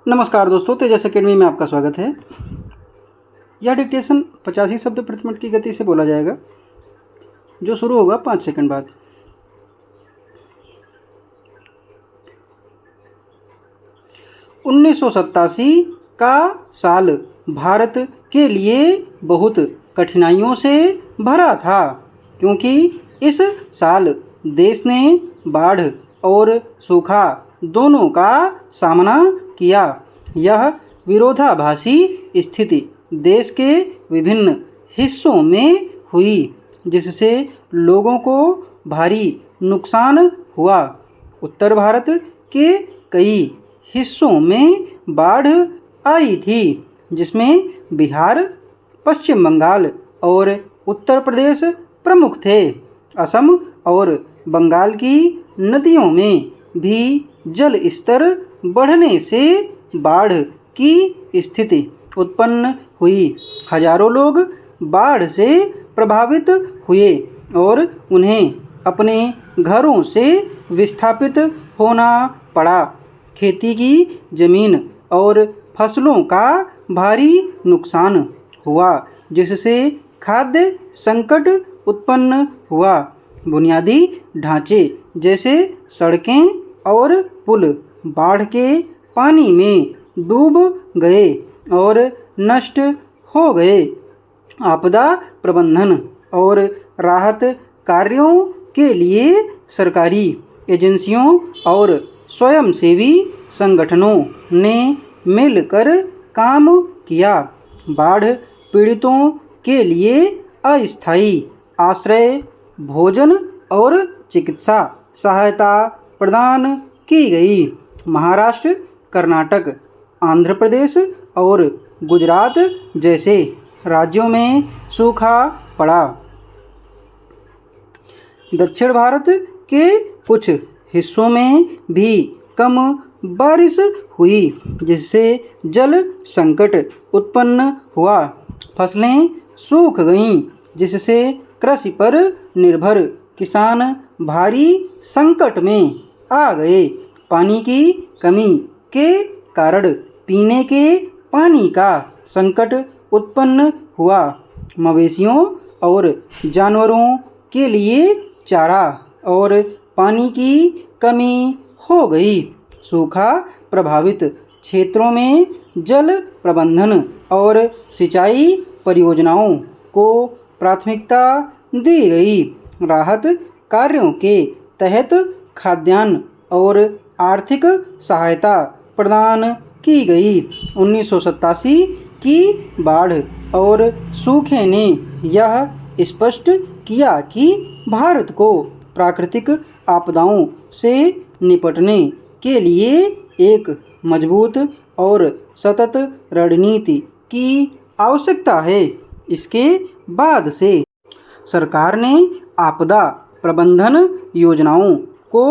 नमस्कार दोस्तों, तेजस एकेडमी में आपका स्वागत है। यह डिक्टेशन 85 शब्द प्रति मिनट की गति से बोला जाएगा, जो शुरू होगा 5 सेकंड बाद। उन्नीस का साल भारत के लिए बहुत कठिनाइयों से भरा था, क्योंकि इस साल देश ने बाढ़ और सूखा दोनों का सामना किया। यह विरोधाभासी स्थिति देश के विभिन्न हिस्सों में हुई, जिससे लोगों को भारी नुकसान हुआ। उत्तर भारत के कई हिस्सों में बाढ़ आई थी, जिसमें बिहार, पश्चिम बंगाल और उत्तर प्रदेश प्रमुख थे। असम और बंगाल की नदियों में भी जल स्तर बढ़ने से बाढ़ की स्थिति उत्पन्न हुई। हजारों लोग बाढ़ से प्रभावित हुए और उन्हें अपने घरों से विस्थापित होना पड़ा। खेती की जमीन और फसलों का भारी नुकसान हुआ, जिससे खाद्य संकट उत्पन्न हुआ। बुनियादी ढांचे जैसे सड़कें और पुल बाढ़ के पानी में डूब गए और नष्ट हो गए। आपदा प्रबंधन और राहत कार्यों के लिए सरकारी एजेंसियों और स्वयंसेवी संगठनों ने मिलकर काम किया। बाढ़ पीड़ितों के लिए अस्थायी आश्रय, भोजन और चिकित्सा सहायता प्रदान की गई। महाराष्ट्र, कर्नाटक, आंध्र प्रदेश और गुजरात जैसे राज्यों में सूखा पड़ा। दक्षिण भारत के कुछ हिस्सों में भी कम बारिश हुई, जिससे जल संकट उत्पन्न हुआ। फसलें सूख गईं, जिससे कृषि पर निर्भर किसान भारी संकट में आ गए। पानी की कमी के कारण पीने के पानी का संकट उत्पन्न हुआ। मवेशियों और जानवरों के लिए चारा और पानी की कमी हो गई। सूखा प्रभावित क्षेत्रों में जल प्रबंधन और सिंचाई परियोजनाओं को प्राथमिकता दी गई। राहत कार्यों के तहत खाद्यान्न और आर्थिक सहायता प्रदान की गई। 1987 की बाढ़ और सूखे ने यह स्पष्ट किया कि भारत को प्राकृतिक आपदाओं से निपटने के लिए एक मजबूत और सतत रणनीति की आवश्यकता है। इसके बाद से सरकार ने आपदा प्रबंधन योजनाओं को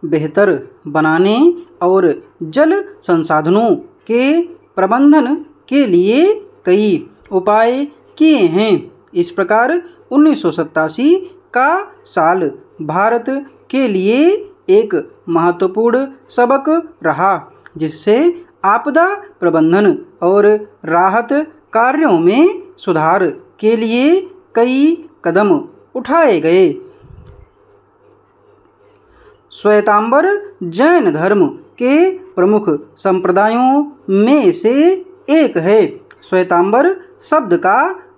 बेहतर बनाने और जल संसाधनों के प्रबंधन के लिए कई उपाय किए हैं। इस प्रकार 1987 का साल भारत के लिए एक महत्वपूर्ण सबक रहा, जिससे आपदा प्रबंधन और राहत कार्यों में सुधार के लिए कई कदम उठाए गए। श्वेतांबर जैन धर्म के प्रमुख संप्रदायों में से एक है। श्वेतांबर शब्द का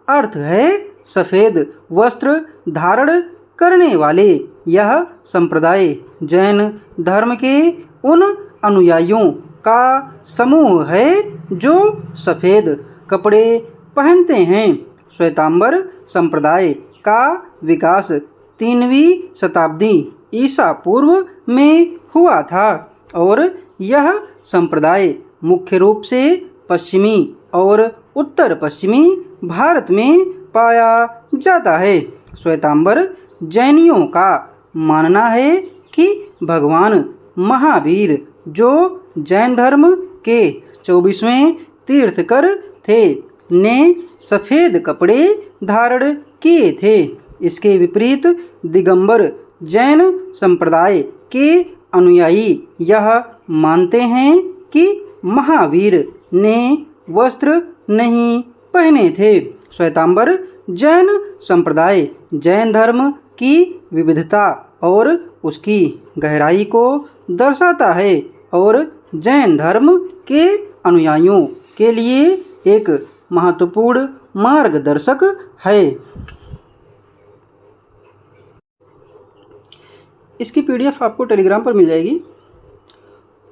अर्थ है सफ़ेद वस्त्र धारण करने वाले। यह संप्रदाय जैन धर्म के उन अनुयायियों का समूह है जो सफ़ेद कपड़े पहनते हैं। श्वेतांबर संप्रदाय का विकास 3वीं शताब्दी ईसा पूर्व में हुआ था और यह संप्रदाय मुख्य रूप से पश्चिमी और उत्तर पश्चिमी भारत में पाया जाता है। श्वेतांबर जैनियों का मानना है कि भगवान महावीर, जो जैन धर्म के 24वें तीर्थकर थे, ने सफ़ेद कपड़े धारण किए थे। इसके विपरीत दिगंबर जैन संप्रदाय के अनुयायी यह मानते हैं कि महावीर ने वस्त्र नहीं पहने थे। श्वेतांबर जैन संप्रदाय जैन धर्म की विविधता और उसकी गहराई को दर्शाता है और जैन धर्म के अनुयायियों के लिए एक महत्वपूर्ण मार्गदर्शक है। इसकी PDF आपको टेलीग्राम पर मिल जाएगी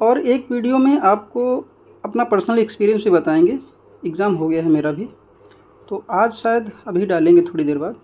और एक वीडियो में आपको अपना पर्सनल एक्सपीरियंस भी बताएंगे। एग्ज़ाम हो गया है मेरा भी, तो आज शायद अभी डालेंगे थोड़ी देर बाद।